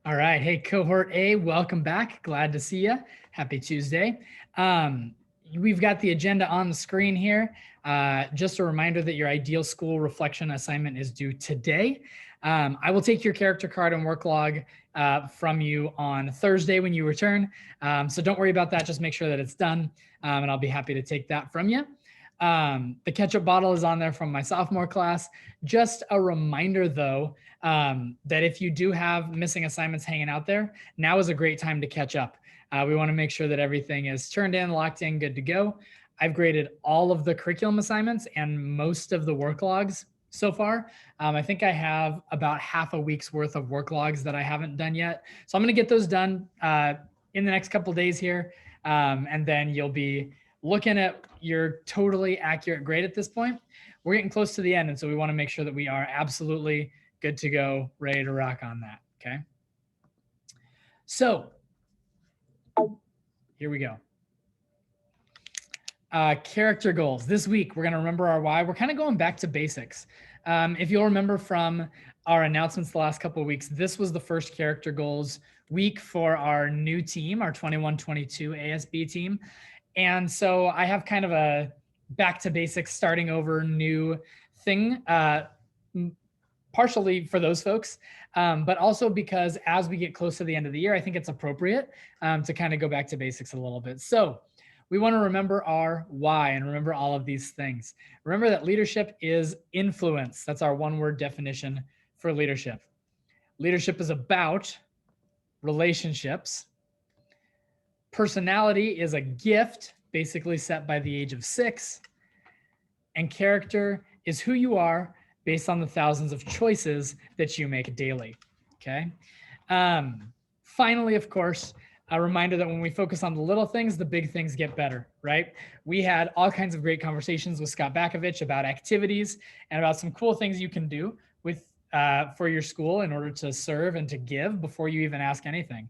All right. Hey, cohort A, welcome back. Glad to see you. Happy Tuesday. We've got the agenda on the screen here. Just a reminder that your ideal school reflection assignment is due today. I will take your character card and work log from you on Thursday when you return. So don't worry about that. Just make sure that it's done, and I'll be happy to take that from you. The ketchup bottle is on there from my sophomore class. Just a reminder, though, that if you do have missing assignments hanging out there, now is a great time to catch up. We want to make sure that everything is turned in, locked in, good to go. I've graded all of the curriculum assignments and most of the work logs so far. I think I have about half a week's worth of work logs that I haven't done yet. So I'm going to get those done in the next couple days here. And then you'll be looking at your totally accurate grade at this point. We're getting close to the end. And so we want to make sure that we are absolutely good to go, ready to rock on that. Okay. So here we go. Character goals. This week, we're going to remember our why. We're kind of going back to basics. If you'll remember from our announcements the last couple of weeks, this was the first character goals week for our new team, our 21-22 ASB team. And so I have kind of a back to basics, starting over new thing, partially for those folks, but also because as we get close to the end of the year, I think it's appropriate to kind of go back to basics a little bit. So we want to remember our why and remember all of these things. Remember that leadership is influence. That's our one-word definition for leadership. Leadership is about relationships. Personality is a gift, basically set by the age of 6. And character is who you are based on the thousands of choices that you make daily. Okay. Finally, of course, a reminder that when we focus on the little things, the big things get better, right? We had all kinds of great conversations with Scott Bakovich about activities and about some cool things you can do with for your school in order to serve and to give before you even ask anything.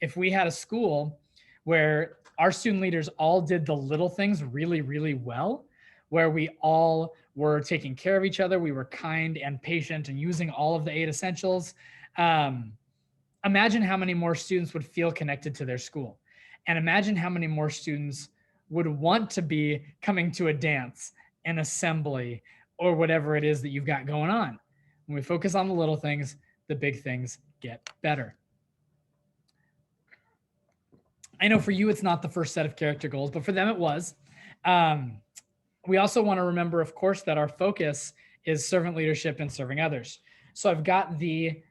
If we had a school where our student leaders all did the little things really, really well, where we all were taking care of each other, we were kind and patient and using all of the 8 essentials, imagine how many more students would feel connected to their school. And imagine how many more students would want to be coming to a dance, an assembly, or whatever it is that you've got going on. When we focus on the little things, the big things get better. I know for you, it's not the first set of character goals, but for them it was. We also want to remember, of course, that our focus is servant leadership and serving others. So I've got the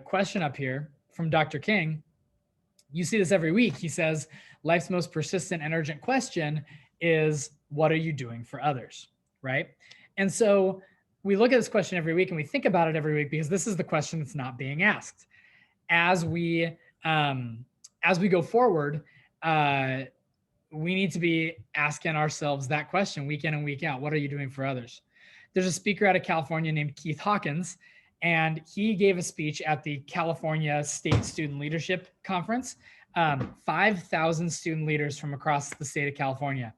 question up here from Dr. King. You see this every week. He says, life's most persistent and urgent question is, what are you doing for others, right? And so we look at this question every week and we think about it every week because this is the question that's not being asked. As we go forward, we need to be asking ourselves that question week in and week out. What are you doing for others? There's a speaker out of California named Keith Hawkins, and he gave a speech at the California State Student Leadership Conference, 5,000 student leaders from across the state of California.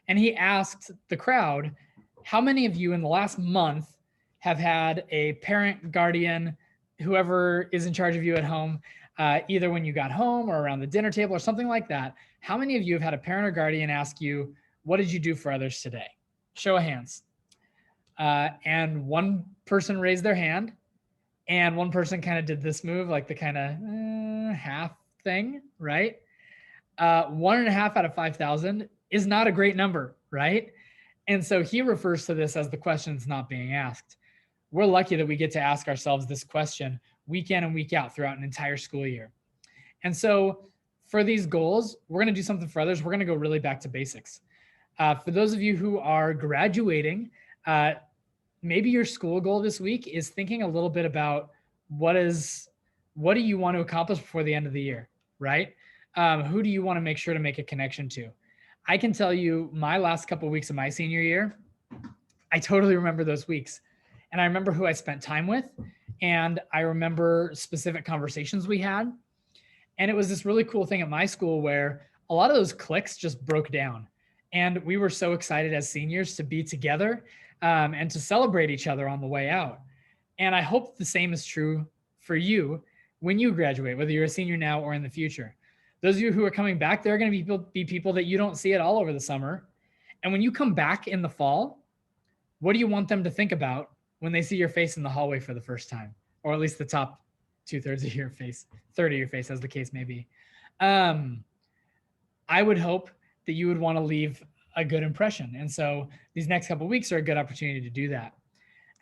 And he asked the crowd, how many of you in the last month have had a parent, guardian, whoever is in charge of you at home, either when you got home or around the dinner table or something like that? How many of you have had a parent or guardian ask you, what did you do for others today? Show of hands. And one person raised their hand and one person kind of did this move, like the kind of half thing, right? 1.5 out of 5,000 is not a great number, right? And so he refers to this as the questions not being asked. We're lucky that we get to ask ourselves this question week in and week out throughout an entire school year. And so for these goals, we're going to do something for others. We're going to go really back to basics. For those of you who are graduating, maybe your school goal this week is thinking a little bit about what do you want to accomplish before the end of the year, right? Who do you want to make sure to make a connection to? I can tell you my last couple of weeks of my senior year, I totally remember those weeks. And I remember who I spent time with. And I remember specific conversations we had. And it was this really cool thing at my school where a lot of those cliques just broke down. And we were so excited as seniors to be together and to celebrate each other on the way out. And I hope the same is true for you when you graduate, whether you're a senior now or in the future. Those of you who are coming back, there are going to be people that you don't see at all over the summer. And when you come back in the fall, what do you want them to think about when they see your face in the hallway for the first time? Or at least the top 2/3 of your face, third of your face, as the case may be. I would hope that you would want to leave a good impression. And so these next couple of weeks are a good opportunity to do that.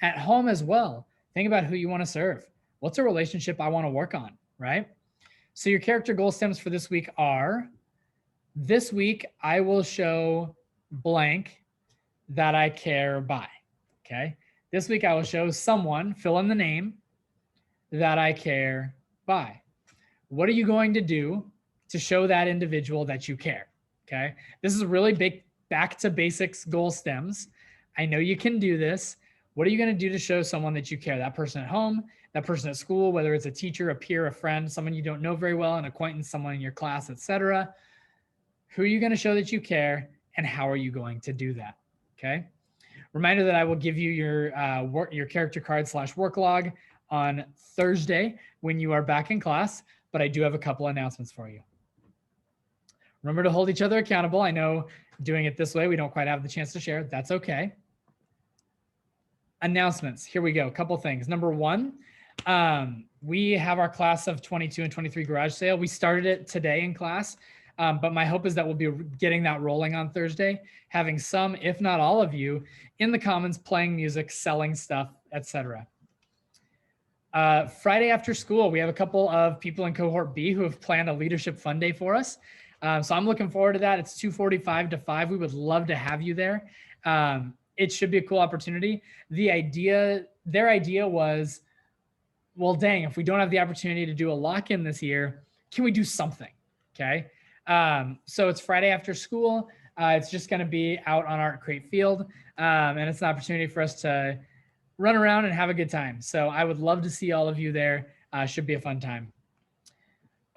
At home as well, think about who you want to serve. What's a relationship I want to work on, right? So your character goal stems for this week are, this week I will show blank that I care by, okay? This week I will show someone, fill in the name, that I care by. What are you going to do to show that individual that you care, okay? This is really big, back to basics goal stems. I know you can do this. What are you going to do to show someone that you care? That person at home, that person at school, whether it's a teacher, a peer, a friend, someone you don't know very well, an acquaintance, someone in your class, etc. Who are you going to show that you care, and how are you going to do that? Okay. Reminder that I will give you your character card / work log on Thursday when you are back in class, but I do have a couple announcements for you. Remember to hold each other accountable. I know doing it this way, we don't quite have the chance to share. That's okay. Announcements. Here we go. A couple things. Number one, we have our class of 22 and 23 garage sale. We started it today in class, but my hope is that we'll be getting that rolling on Thursday, having some, if not all of you, in the Commons playing music, selling stuff, etc. Friday after school, we have a couple of people in cohort B who have planned a leadership fun day for us. So I'm looking forward to that. It's 2:45 to 5. We would love to have you there. It should be a cool opportunity. Their idea was, well, dang, if we don't have the opportunity to do a lock-in this year, can we do something? Okay. So it's Friday after school. It's just going to be out on Art Crate Field. And it's an opportunity for us to run around and have a good time. So I would love to see all of you there. Should be a fun time.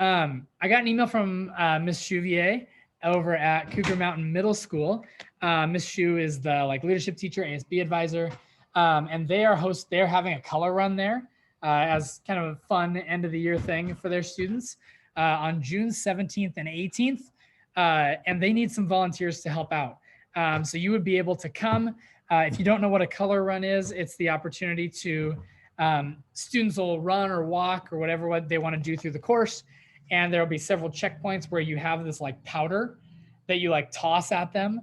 I got an email from Miss Chouvier over at Cougar Mountain Middle School. Miss Shu is the leadership teacher, ASB advisor, and they're having a color run there as kind of a fun end of the year thing for their students on June 17th and 18th, and they need some volunteers to help out. So you would be able to come. If you don't know what a color run is, it's the opportunity to students will run or walk or whatever they want to do through the course, and there will be several checkpoints where you have this powder that you toss at them.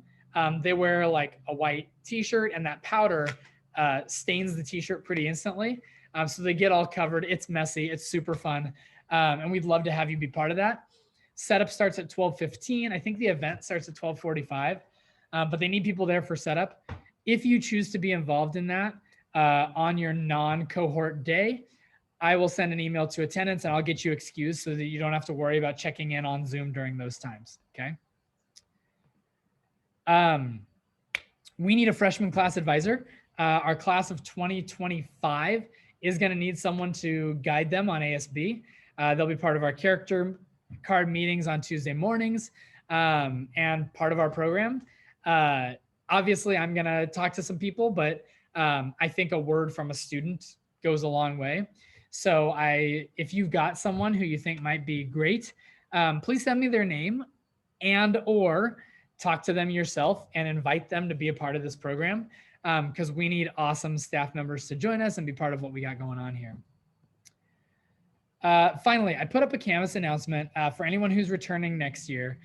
They wear a white t-shirt, and that powder stains the t-shirt pretty instantly. So they get all covered. It's messy. It's super fun. And we'd love to have you be part of that. Setup starts at 12:15. I think the event starts at 12:45, but they need people there for setup. If you choose to be involved in that on your non-cohort day, I will send an email to attendance and I'll get you excused so that you don't have to worry about checking in on Zoom during those times. Okay. We need a freshman class advisor. Our class of 2025 is going to need someone to guide them on ASB. They'll be part of our character card meetings on Tuesday mornings and part of our program. Obviously, I'm going to talk to some people, but I think a word from a student goes a long way. So if you've got someone who you think might be great, please send me their name or talk to them yourself and invite them to be a part of this program because we need awesome staff members to join us and be part of what we got going on here. Finally, I put up a Canvas announcement for anyone who's returning next year.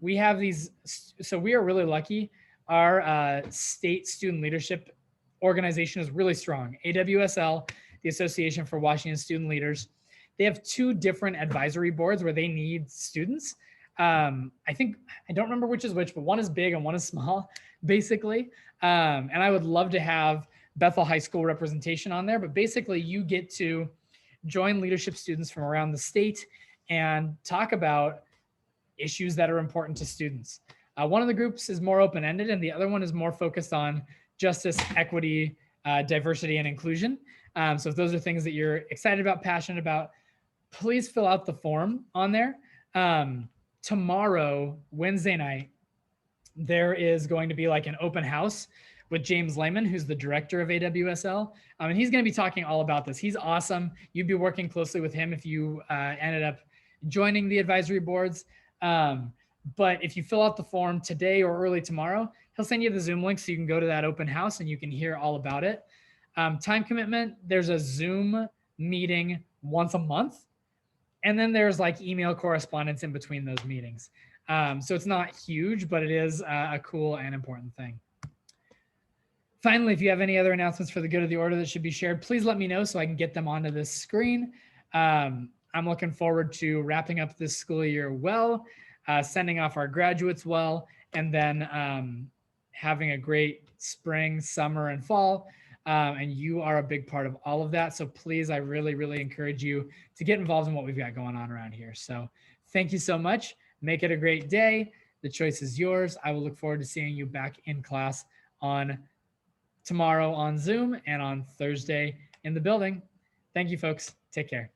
We have these, so we are really lucky. Our state student leadership organization is really strong. AWSL, the Association for Washington Student Leaders, they have 2 different advisory boards where they need students. I don't remember which is which, but one is big and one is small, basically. And I would love to have Bethel High School representation on there, but basically you get to join leadership students from around the state and talk about issues that are important to students. One of the groups is more open-ended and the other one is more focused on justice, equity, diversity, and inclusion. So if those are things that you're excited about, passionate about, please fill out the form on there. Tomorrow, Wednesday night, there is going to be an open house with James Lehman, who's the director of AWSL. And he's going to be talking all about this. He's awesome. You'd be working closely with him if you ended up joining the advisory boards. But if you fill out the form today or early tomorrow, he'll send you the Zoom link so you can go to that open house and you can hear all about it. Time commitment, there's a Zoom meeting once a month. And then there's like email correspondence in between those meetings. So it's not huge, but it is a cool and important thing. Finally, if you have any other announcements for the good of the order that should be shared, please let me know so I can get them onto this screen. I'm looking forward to wrapping up this school year well, sending off our graduates well, and then having a great spring, summer, and fall. And you are a big part of all of that. So please, I really, really encourage you to get involved in what we've got going on around here. So thank you so much. Make it a great day. The choice is yours. I will look forward to seeing you back in class on tomorrow on Zoom and on Thursday in the building. Thank you, folks. Take care.